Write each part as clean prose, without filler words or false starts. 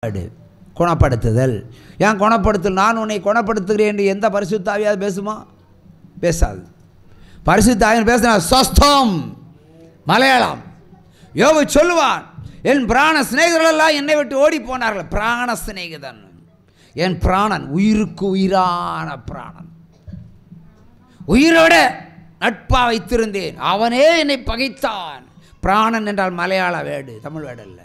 குணப்படுத்துதல். ஏன் குணப்படுத்தல்? நான் உன்னை குணப்படுத்துகிறேன் என்று எந்த பரிசுத்த ஆவியாவது பேசுமா? பேசாது. பரிசுத்த ஆவியானவர் பேசினா சொஸ்தம். மலையாளம். யோபு சொல்லுவான், என் பிராண சிநேகிதர்களெல்லாம் என்னை விட்டு ஓடி போனார்கள். பிராண சிநேகிதன், என் பிராணன், உயிருக்கு உயிரான பிராணன், உயிரோட நட்பா வைத்திருந்தேன், அவனே என்னை பகைத்தான். பிராணன் என்றால் மலையாள வேர்டு, தமிழ் வேர்டு அல்ல.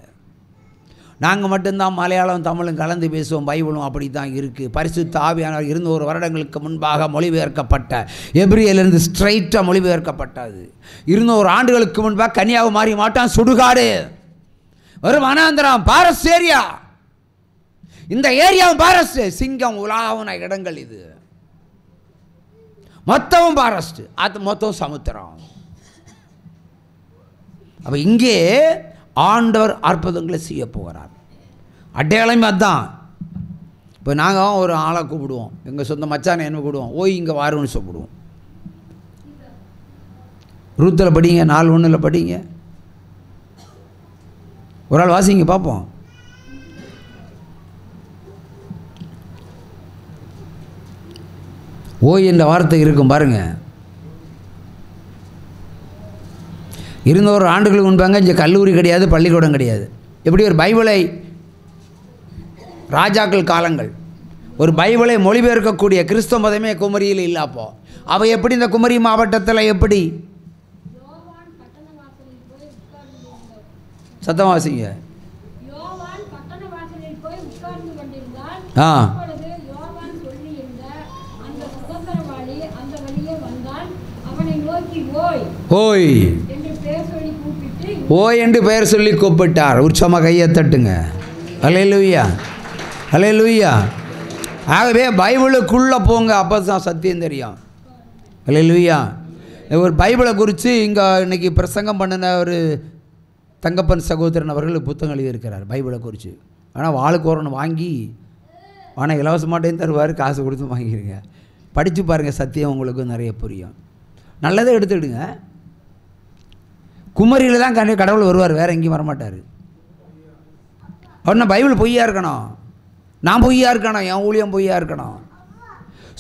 நாங்கள் மட்டும்தான் மலையாளம் தமிழும் கலந்து பேசுவோம். பைபிளும் அப்படி தான் இருக்குது. பரிசுத்த ஆவியானவர் 200 வருடங்களுக்கு முன்பாக மொழிபெயர்க்கப்பட்ட, எபிரேயரிலிருந்து ஸ்ட்ரைட்டாக மொழிபெயர்க்கப்பட்டது. 200 ஆண்டுகளுக்கு முன்பாக கன்னியாகுமரி மாட்டான், சுடுகாடு, ஒரு வனாந்திரம், பாரஸ் ஏரியா. இந்த ஏரியாவும் பாரஸ்ட், சிங்கம் உலாவுன இடங்கள் இது. மொத்தமும் பாரஸ்ட், அது மொத்தம் சமுத்திரம். அப்போ இங்கே ஆண்டவர் அற்புதங்களை செய்ய போகிறார். அடையாளமே அதுதான். இப்போ நாங்கள் ஒரு ஆளை கூப்பிடுவோம், எங்கள் சொந்த மச்சானை என்ன கூப்பிடுவோம், ஓய் இங்கே வாருன்னு சொல்லிவிடுவோம். ரூத்தில் படிங்க, 4:1 படிங்க, ஒரு ஆள் வாசிங்க பார்ப்போம். ஓய் என்ற வார்த்தை இருக்கும் பாருங்க. 200 ஆண்டுகளுக்கு முன்பாங்க இங்கே கல்லூரி கிடையாது, பள்ளிக்கூடம் கிடையாது. எப்படி ஒரு பைபிளை, ராஜாக்கள் காலங்கள், ஒரு பைபிளை மொழிபெயர்க்கக்கூடிய கிறிஸ்தவ மதமே குமரியில் இல்லை. அப்போ எப்படி இந்த குமரி மாவட்டத்தில் எப்படி? சத்தமாசிங்க. ஓய் ஓய் என்று பெயர் சொல்லி கூப்பிட்டார். உற்சவமாக கையை தட்டுங்க. அல்லேலூயா, அல்லேலூயா. ஆகவே பைபிளுக்குள்ளே போங்க, அப்போ தான் சத்தியம் தெரியும். அல்லேலூயா. ஒரு பைபிளை குறித்து இங்கே இன்றைக்கி பிரசங்கம் பண்ணின ஒரு தங்கப்பன் சகோதரன் அவர்கள் புத்தகம் எழுதியிருக்கிறார் பைபிளை குறித்து. ஆனால் வாளுக்கு ஒன்று வாங்கி, ஆனால் இலவசமாட்டையும் தருவார், காசு கொடுத்து வாங்கிடுங்க. படித்து பாருங்கள், சத்தியம் உங்களுக்கு நிறைய புரியும். நல்லதை எடுத்துக்கிடுங்க. குமரியில் தான் கடவுள் வருவார், வேறு எங்கேயும் வரமாட்டார். அவனா பைபிள் பொய்யா இருக்கணும், நான் பொய்யா இருக்கணும், என் ஊழியம் பொய்யா இருக்கணும்.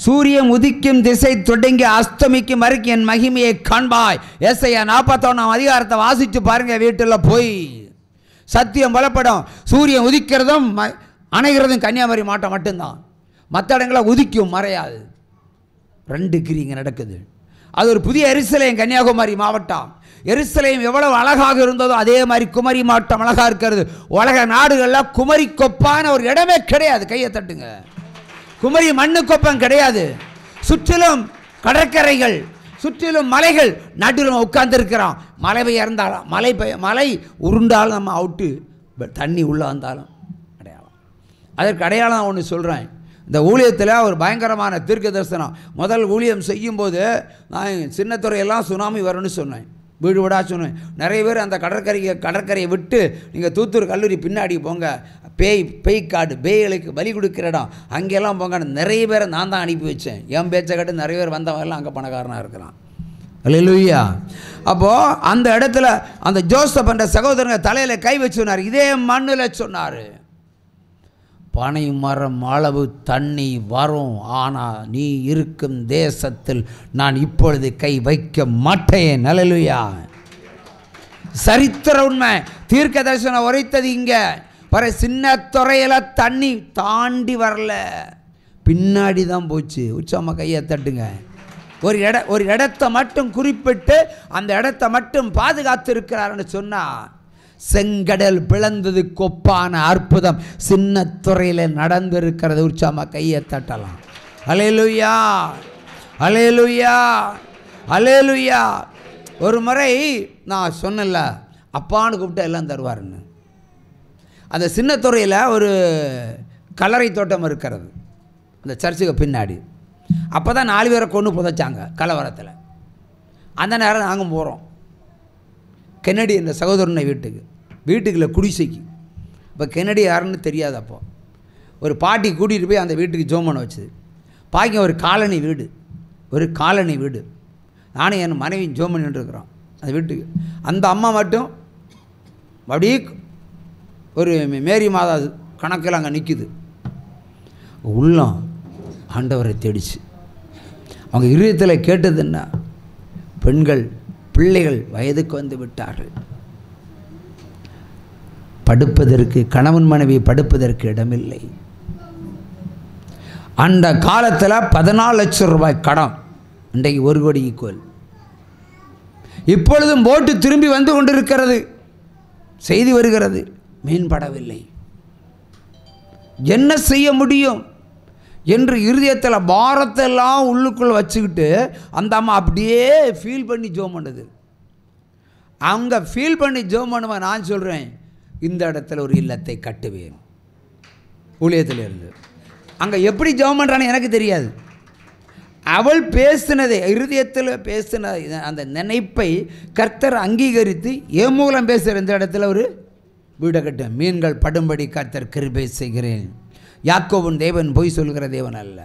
சூரியன் உதிக்கும் திசை தொடங்கி அஸ்தமிக்கும் வரைக்கும் என் மகிமையை காண்பாய். ஏசாயா 41 அதிகாரத்தை வாசித்து பாருங்கள் வீட்டில் போய். சத்தியம் பலப்படும். சூரியன் உதிக்கிறதும் அணைகிறதும் கன்னியாகுமரி மாவட்டம் மட்டும்தான். மற்ற இடங்களில் உதிக்கும், மறையாது. 2 டிகிரி இங்கே நடக்குது. அது ஒரு புதிய எருசலேம் கன்னியாகுமரி மாவட்டம். எருசலேம் எவ்வளவு அழகாக இருந்ததோ அதே மாதிரி குமரி மாவட்டம் அழகாக இருக்கிறது. உலக நாடுகளில் குமரி கொப்பான ஒரு இடமே கிடையாது. கையை தட்டுங்க. குமரி மண்ணு கொப்பம் கிடையாது. சுற்றிலும் கடற்கரைகள், சுற்றிலும் மலைகள், நடுவில் உட்கார்ந்து இருக்கிறோம். மழை பெய்யறந்தாலும் மழை உருண்டாலும் நம்ம அவுட்டு, தண்ணி உள்ளே வந்தாலும் அடையாளம். அதற்கு அடையாளம் ஒன்று சொல்கிறேன். இந்த ஊழியத்தில் ஒரு பயங்கரமான தீர்க்க தரிசனம். முதல் ஊழியம் செய்யும்போது நான் சின்னத்துறையெல்லாம் சுனாமி வரும்னு சொன்னேன், வீடு வீடாக சொன்னேன். நிறைய பேர் அந்த கடற்கரையை விட்டு நீங்கள் தூத்தூர் கல்லூரி பின்னாடி போங்க, பேய்க்காடு, பேய்களுக்கு பலி கொடுக்குற இடம், அங்கெல்லாம் போங்க. நிறைய பேரை நான் தான் அனுப்பி வச்சேன். என் பேச்சை கட்டு நிறைய பேர் வந்தவங்கெல்லாம் அங்கே பணக்காரனாக இருக்கிறான். அல்லேலூயா. அப்போது அந்த இடத்துல அந்த ஜோசப் என்ற சகோதரங்க தலையில் கை வச்சு சொன்னார், இதே மண்ணில் சொன்னார், பனை மரம் அளவு தண்ணி வரும், ஆனால் நீ இருக்கும் தேசத்தில் நான் இப்பொழுது கை வைக்க மாட்டேன். அல்லேலூயா. சரித்திர உண்மை. தீர்க்க தரிசனம் உரைத்தது இங்கே வர. சின்ன துறையில் தண்ணி தாண்டி வரல, பின்னாடி தான் போச்சு. உச்சமாக கையை தட்டுங்க. ஒரு இடத்தை மட்டும் குறிப்பிட்டு அந்த இடத்தை மட்டும் பாதுகாத்து இருக்கிறாருன்னு சொன்னால், செங்கடல் பிளந்தது கொப்பான அற்புதம் சின்ன துறையில் நடந்திருக்கிறது. உற்சாகமாக கையை தட்டலாம். அல்லேலூயா, அல்லேலூயா, அல்லேலூயா. ஒரு முறை நான் சொன்னல, அப்பான்னு கூப்பிட்டு எல்லாம் தருவாருன்னு. அந்த சின்ன துறையில் ஒரு கல்லறை தோட்டம் இருக்கிறது அந்த சர்ச்சுக்கு பின்னாடி. அப்போ தான் 4 பேரை கொண்டு புதைச்சாங்க கலவரத்தில். அந்த நேரம் நாங்கள் போகிறோம் கென்னடி என்ற சகோதரனை வீட்டுக்குள்ள குடிசைக்கு. இப்போ கென்னடி யாருன்னு தெரியாது. அப்போ ஒரு பாட்டி கூட்டிகிட்டு போய் அந்த வீட்டுக்கு ஜோம் பண்ண வச்சுது. பாக்கி ஒரு காலனி வீடு, நானும் என் மனைவி ஜோம் பண்ணிட்டு இருக்கிறோம் அந்த வீட்டுக்கு. அந்த அம்மா மட்டும் அப்படியே ஒரு மேரி மாதா கணக்கில் அங்கே நிற்குது. உள்ளம் ஆண்டவரை தேடிச்சு. அவங்க இருதயத்தில் கேட்டது என்ன? பெண்கள் பிள்ளைகள் வயதுக்கு வந்து விட்டார்கள், படுப்பதற்கு கணவன் மனைவி படுப்பதற்கு இடமில்லை. அந்த காலத்தில் 14 லட்சம் ரூபாய் கடன், இன்றைக்கு 1 கோடி ஈக்குவல். இப்பொழுதும் போட்டு திரும்பி வந்து கொண்டிருக்கிறது, செய்தி வருகிறது, மீன்படவில்லை. என்ன செய்ய முடியும் என்று இருதயத்தில் பாரத்தெல்லாம் உள்ளுக்குள் வச்சுக்கிட்டு அந்த அம்மா அப்படியே ஃபீல் பண்ணி ஜோம் பண்ணுது. அவங்க ஃபீல் பண்ணி ஜோம் பண்ணுவேன். நான் சொல்கிறேன், இந்த இடத்துல ஒரு இல்லத்தை கட்டுவேன். ஊழியத்தில் இருந்து அங்கே எப்படி ஜோம் பண்ணுறான்னு எனக்கு தெரியாது. அவள் பேசினதை, இருதயத்தில் பேசின அந்த நினைப்பை கர்த்தர் அங்கீகரித்து என் மூலம் பேசுகிற இந்த இடத்துல ஒரு வீடை கட்ட மீன்கள் படும்படி கர்த்தர் கிருபை செய்கிறேன். யாக்கோபின் தேவன் பொய் சொல்கிற தேவன் அல்ல.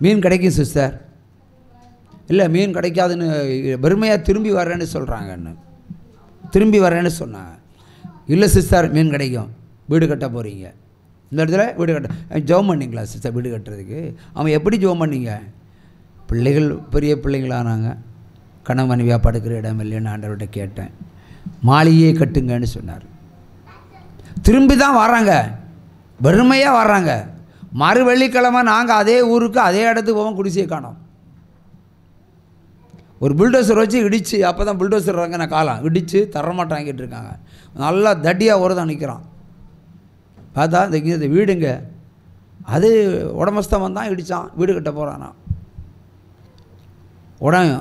மீன் கிடைக்கும் சிஸ்டர், இல்லை மீன் கிடைக்காதுன்னு வெறுமையாக திரும்பி வர்றேன்னு சொல்கிறாங்கன்னு, திரும்பி வர்றேன்னு சொன்னாங்க. இல்லை சிஸ்டர் மீன் கிடைக்கும், வீடு கட்ட போகிறீங்க, இந்த இடத்துல வீடு கட்ட ஜெபம் பண்ணிங்களா சிஸ்டர்? வீடு கட்டுறதுக்கு அவன் எப்படி ஜெபம் பண்ணிங்க? பிள்ளைகள் பெரிய பிள்ளைங்களானாங்க, கணவன் மனைவியாக படுக்கிற இடம் இல்லைன்னு ஆண்டவர்கிட்ட கேட்டேன். மாளிகையை கட்டுங்கன்னு சொன்னார். திரும்பி தான் வர்றாங்க, வெறுமையாக வர்றாங்க. மறு வெள்ளிக்கிழமை நாங்கள் அதே ஊருக்கு அதே இடத்துக்கு போவோம், குடிசையை காணோம். ஒரு புல்டோசர் வச்சு இடித்து, அப்போ தான் புல்டோசர் வாங்க நான் காலம் இடித்து தரமாட்டம் வாங்கிட்டு இருக்காங்க. நல்லா தட்டியாக ஒரு தான் நிற்கிறான். பார்த்தா இந்த வீடுங்க, அது உடமஸ்தவன் தான் இடித்தான், வீடு கட்ட போகிறானா. உடனே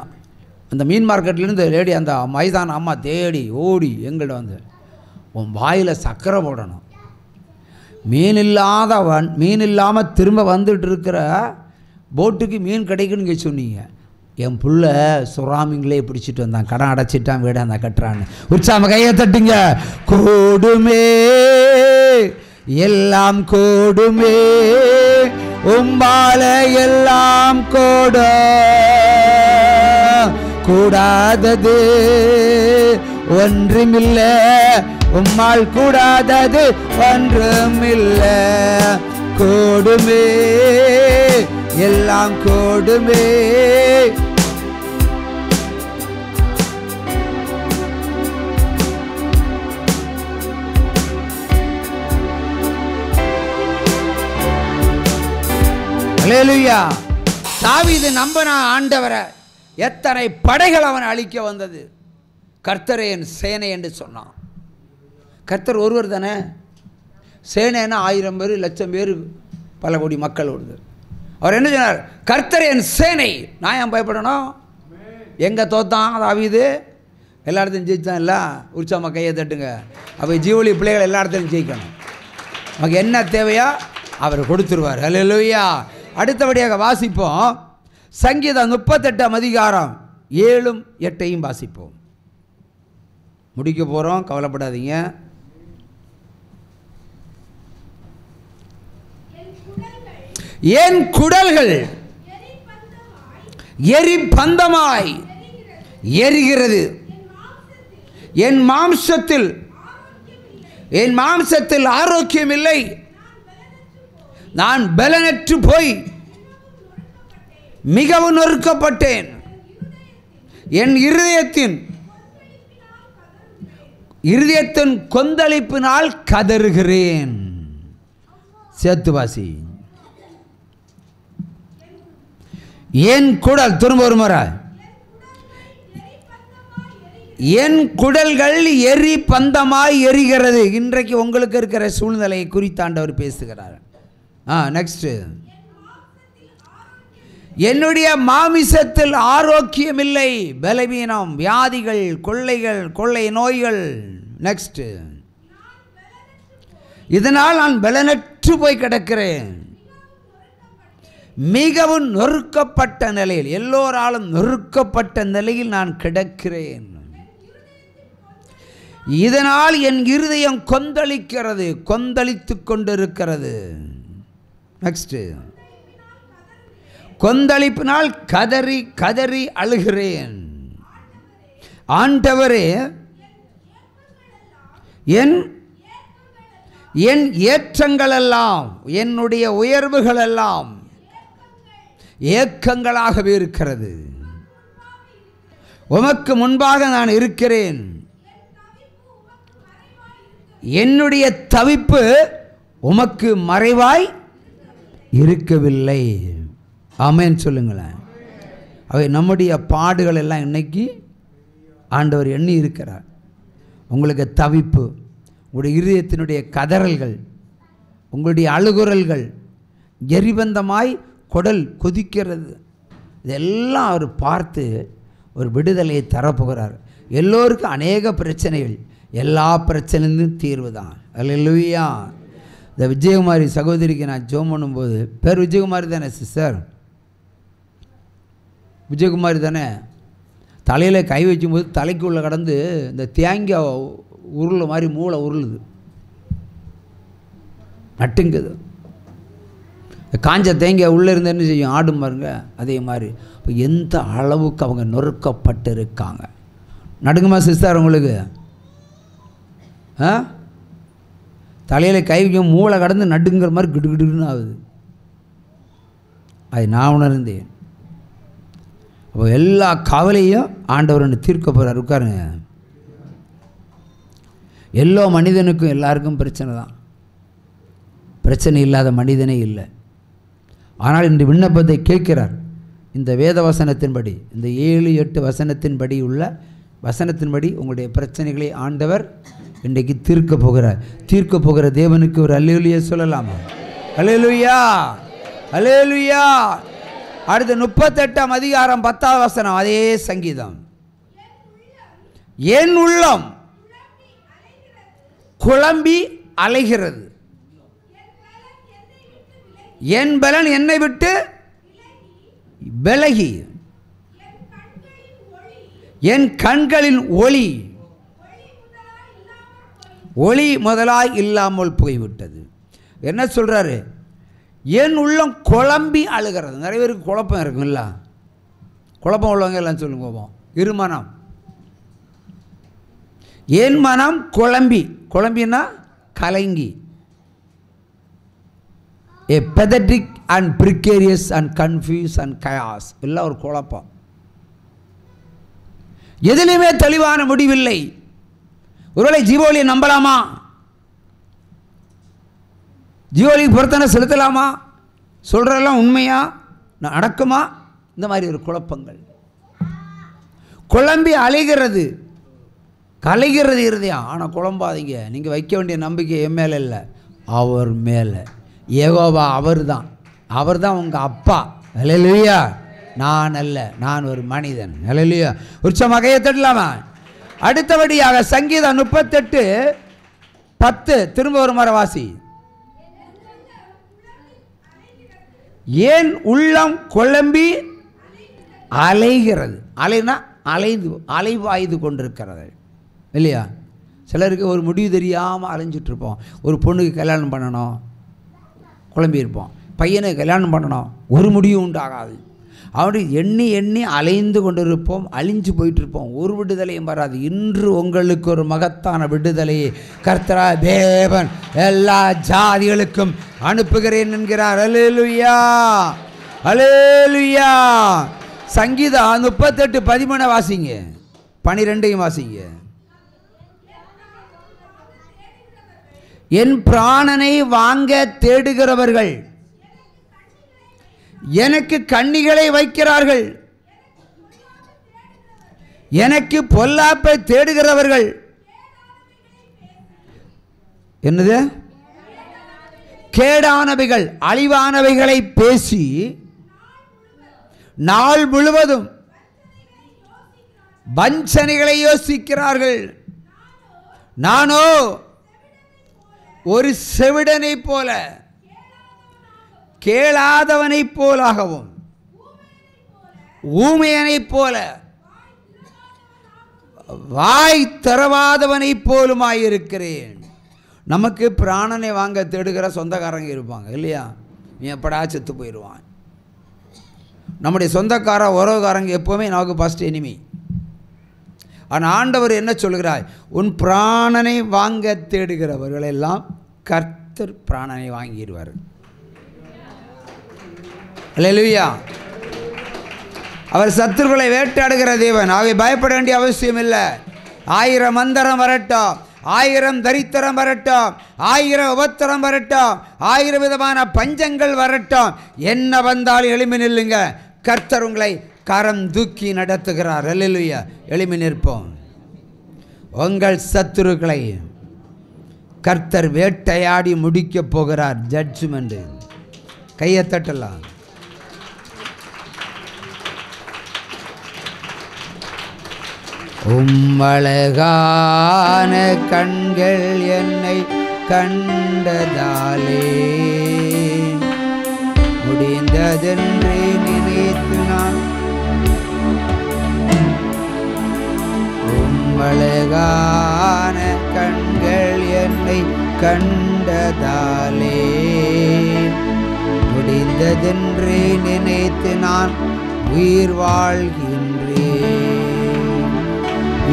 அந்த மீன் மார்க்கெட்லேருந்து லேடி அந்த மைதான அம்மா தேடி ஓடி எங்கள்கிட்ட வந்து, உன் வாயில் சக்கரை போடணும், மீன் இல்லாதவன் மீன் இல்லாமல் திரும்ப வந்துட்டு இருக்கிற போட்டுக்கு மீன் கிடைக்குன்னு சொன்னீங்க. என் புள்ள சுறாமிங்களே பிடிச்சிட்டு வந்தான், கடன் அடைச்சிட்டான், வீடு அந்த கட்டுறான்னு. உற்சாம கையை தட்டுங்க. கூடுமே எல்லாம் கூடுமே, உம்பால எல்லாம் கூட, கூடாதது ஒன்றுமில்லை, உம்மால் கூடாதது ஒன்றுமில்லை. கூடுமே எல்லாம் கூடுமே. அல்லேலூயா. தாவீது நம்பினா ஆண்டவரை, எத்தனை படைகள் அவன் அழிக்க வந்தது. கர்த்தரே என் சேனை என்று சொன்னான். கர்த்தர் ஒருவர் தானே, சேனைன்னா 1000 பேர் 1,00,000 பேர் பல கோடி மக்கள் வருது. அவர் என்ன சொன்னார்? கர்த்தர் என் சேனை, நான் ஏன் பயப்படணும்? எங்கே தோத்தான் தாவீது? எல்லா இடத்தையும் ஜெயித்தான். இல்லை உற்சாம கையை தட்டுங்க. அப்போ ஜீவொலி பிள்ளைகள் எல்லா இடத்துலையும் ஜெயிக்கணும். நமக்கு என்ன தேவையோ அவர் கொடுத்துருவார். அல்லேலூயா. அடுத்தபடியாக வாசிப்போம் சங்கீதம் 38ஆம் அதிகாரம் 7, 8 வாசிப்போம். முடிக்க போகிறோம், கவலைப்படாதீங்க. என் குடல்கள் எரிபந்தமாய் எரிகிறது, என் மாம்சத்தில் ஆரோக்கியம் இல்லை, நான் பலனற்று போய் மிகவும் நொறுக்கப்பட்டேன், என் இருதயத்தின் கொந்தளிப்பினால் கதறுகிறேன். சேத்துவாசி. என் குடல், திரும்ப ஒரு முறை, என் குடல்கள் எரி பந்தமாய் எரிகிறது. இன்றைக்கு உங்களுக்கு இருக்கிற சூழ்நிலையை குறித்தாண்டவர் பேசுகிறார். நெக்ஸ்ட், என்னுடைய மாமிசத்தில் ஆரோக்கியம் இல்லை, பலவீனம், வியாதிகள், கொள்ளை நோய்கள். நெக்ஸ்ட், இதனால் நான் பலனற்று போய் கிடக்கிறேன், மிகவும் நொறுக்கப்பட்ட நிலையில், எல்லோராலும் நொறுக்கப்பட்ட நிலையில் நான் கிடக்கிறேன். இதனால் என் இருதயம் கொந்தளிக்கிறது, கொந்தளித்து கொண்டிருக்கிறது. நெக்ஸ்ட், கொந்தளிப்பினால் கதறி கதறி அழுகிறேன். ஆண்டவரே, என் என் ஏற்றங்களெல்லாம் என்னுடைய உயர்வுகளெல்லாம் ஏக்கங்களாகவே இருக்கிறது. உமக்கு முன்பாக நான் இருக்கிறேன். என்னுடைய தவிப்பு உமக்கு மறைவாய் இருக்கவில்லை. ஆமென் சொல்லுங்களேன். அவை நம்முடைய பாடுகள் எல்லாம் இன்னைக்கு ஆண்டவர் எண்ணி இருக்கிறார். உங்களுக்கு தவிப்பு, உங்களுடைய இருதயத்தினுடைய கதறல்கள், உங்களுடைய அழுகுரல்கள், எரிபந்தமாய் குடல் கொதிக்கிறது, இதெல்லாம் அவர் பார்த்து ஒரு விடுதலையை தரப்போகிறார். எல்லோருக்கும் அநேக பிரச்சனைகள், எல்லா பிரச்சனையும் தீர்வு தான். அல்லேலூயா. இந்த விஜயகுமாரி சகோதரிக்கு நான் ஜெபம் பண்ணும்போது, பேர் விஜயகுமாரி தானே சிஸ்டர்? விஜயகுமாரி தானே? தலையில் கை வைக்கும்போது தலைக்குள்ளே கடந்து இந்த தேங்காய் உருளை மாதிரி மூளை உருளுது, நட்டுங்குது. காஞ்ச தேங்காய் உள்ளே இருந்து என்ன செய்யும்? ஆடும் பாருங்க. அதே மாதிரி இப்போ எந்த அளவுக்கு அவங்க நொறுக்கப்பட்டு இருக்காங்க. நடுங்குமா சிஸ்டர் உங்களுக்கு? தலையில் கை வைக்கும் மூளை கடந்து நடுங்கிற மாதிரி கிடுகிடுன்னு ஆகுது. அது நான் உணர்ந்தேன். அப்போ எல்லா கவலையும் ஆண்டவர் தீர்க்க போகிறார். உட்காருங்க. எல்லா மனிதனுக்கும் எல்லாருக்கும் பிரச்சனை தான். பிரச்சனை இல்லாத மனிதனே இல்லை. ஆனால் இந்த விண்ணப்பத்தை கேட்கிறார். இந்த வேத வசனத்தின்படி, இந்த 7-8 வசனத்தின்படி உள்ள வசனத்தின்படி உங்களுடைய பிரச்சனைகளை ஆண்டவர் இன்றைக்கு தீர்க்க போகிறார். தீர்க்க போகிற தேவனுக்கு ஒரு அல்லேலூயா சொல்லலாமா? அல்லேலூயா, அல்லேலூயா. அடுத்து 38ஆம் அதிகாரம் 10ஆம் வசனம், அதே சங்கீதம். என் உள்ளம் குழம்பி அலைகிறது, என் பலன் என்னை விட்டு விலகி, என் கண்களின் ஒளி முதலாய் இல்லாமல் போய்விட்டது. என்ன சொல்றாரு? என் உள்ளம் குழம்பி அழுகிறது. நிறைய பேருக்கு குழப்பம் இருக்குல்ல? குழப்பம் உள்ளவங்க எல்லாம் சொல்லுங்க போவோம். இருமனம், என் மனம் குழம்பினா கலங்கி, a pathetic and precarious and confused and chaos. எல்லாம் ஒரு குழப்பம். எதிலுமே தெளிவான முடிவில்லை. ஒருவேளை ஜீவோலியை நம்பலாமா? ஜீவோலிக்கு பொருத்தனை செலுத்தலாமா? சொல்கிறதெல்லாம் உண்மையா நடக்குமா? இந்த மாதிரி ஒரு குழப்பங்கள். குழம்பி அலைகிறது, கலைகிறது இருதயம். ஆனால் குழம்பாதீங்க. நீங்கள் வைக்க வேண்டிய நம்பிக்கை என் மேலே இல்லை, அவர் மேலே. யெகோவா அவர் தான் உங்கள் அப்பா. அல்லேலூயா. நான் அல்ல, நான் ஒரு மனிதன். அல்லேலூயா. உற்சவமாக தட்டலாமா? அடுத்தபடியாக சங்கீதம் 38:10 திரும்ப ஒரு முறை வாசி. ஏன் உள்ளம் குழம்பி அலைகிறது. அலைனா அலைவாய்ந்து கொண்டிருக்கிறது இல்லையா? சிலருக்கு ஒரு முடிவு தெரியாமல் அலைஞ்சிட்ருப்போம். ஒரு பொண்ணுக்கு கல்யாணம் பண்ணணும், குழம்பியிருப்போம். பையனுக்கு கல்யாணம் பண்ணணும், ஒரு முடிவும் உண்டாகாது. அவனுக்கு எண்ணி அலைந்து கொண்டிருப்போம், அழிஞ்சு போயிட்டுருப்போம். ஒரு விடுதலையும் வராது. இன்று உங்களுக்கு ஒரு மகத்தான விடுதலையை கர்த்தராகிய தேவன் எல்லா ஜாதிகளுக்கும் அனுப்புகிறேன் என்கிறார். அல்லேலூயா, அல்லேலூயா. சங்கீதம் 38:13 வாசிங்க, 12 வாசிங்க. என் பிராணனை வாங்க தேடுகிறவர்கள் எனக்கு கண்ணிகளை வைக்கிறார்கள், எனக்கு பொல்லாப்பை தேடுகிறவர்கள் என்னது? கேடானவைகள், அழிவானவைகளை பேசி நாள் முழுவதும் வஞ்சனைகளை யோசிக்கிறார்கள். நானோ ஒரு செவிடனை போல, கேளாதவனைப் போலாகவும் ஊமையனைப் போல வாய் தரவாதவனைப் போலுமாயிருக்கிறேன். நமக்கு பிராணனை வாங்க தேடுகிற சொந்தக்காரங்க இருப்பாங்க இல்லையா? நீ எப்படா செத்து போயிடுவான். நம்முடைய சொந்தக்கார உறவுக்காரங்க எப்போவுமே நமக்கு ஃபஸ்ட் எனிமி. ஆனால் ஆண்டவர் என்ன சொல்கிறார்? உன் பிராணனை வாங்க தேடுகிறவர்களெல்லாம் கர்த்தர் பிராணனை வாங்கிடுவார். அல்லேலூயா. அவர் சத்துருக்களை வேட்டாடுகிற தேவன். ஆகவே பயப்பட வேண்டிய அவசியம் இல்லை. 1000 மந்திரம் வரட்டும், 1000 தரித்திரம் வரட்டும், 1000 உபத்திரம் வரட்டும், 1000 விதமான பஞ்சங்கள் வரட்டும், என்ன வந்தாலும் எளிமை நில்லுங்க. கர்த்தர் உங்களை கரம் தூக்கி நடத்துகிறார். அல்லேலூயா. எளிமை நிற்போம். உங்கள் சத்துருக்களை கர்த்தர் வேட்டையாடி முடிக்கப் போகிறார். ஜட்ஜ்மெண்ட். கையை தட்டலாம். உம்மழகான கண்கள் என்னை கண்டதாலே முடிந்ததென்று நினைத்து நான் உம்மழகான கண்கள் என்னை கண்டதாலே முடிந்ததென்று நினைத்து நான் உயிர் வாழ்கின்றேன்.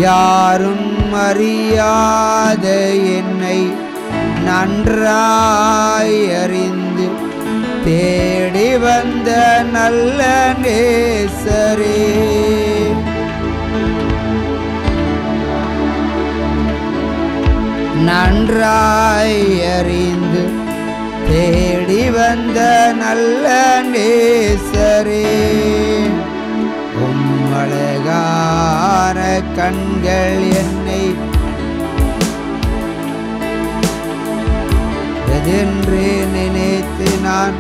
யாரும் அறியாத என்னை நன்றாய் அறிந்து தேடி வந்த நல்ல நேசரே, நன்றாய் அறிந்து தேடி வந்த நல்ல நேசரே, உம்மழகான கண்கள் என்னை எதென்று நினைத்து நான்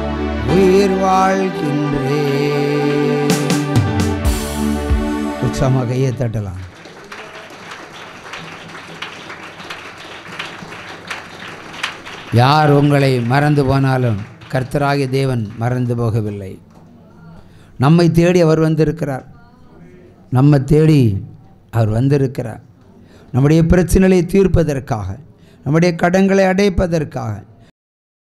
உயிர் வாழ்கின்றேன். உற்சாகமாக கையை தட்டலாம். யார் உங்களை மறந்து போனாலும் கர்த்தராகிய தேவன் மறந்து போகவில்லை. நம்மை தேடி அவர் வந்திருக்கிறார். நம்ம தேடி அவர் வந்திருக்கிறார். நம்முடைய பிரச்சனைகளை தீர்ப்பதற்காக, நம்முடைய கடன்களை அடைப்பதற்காக,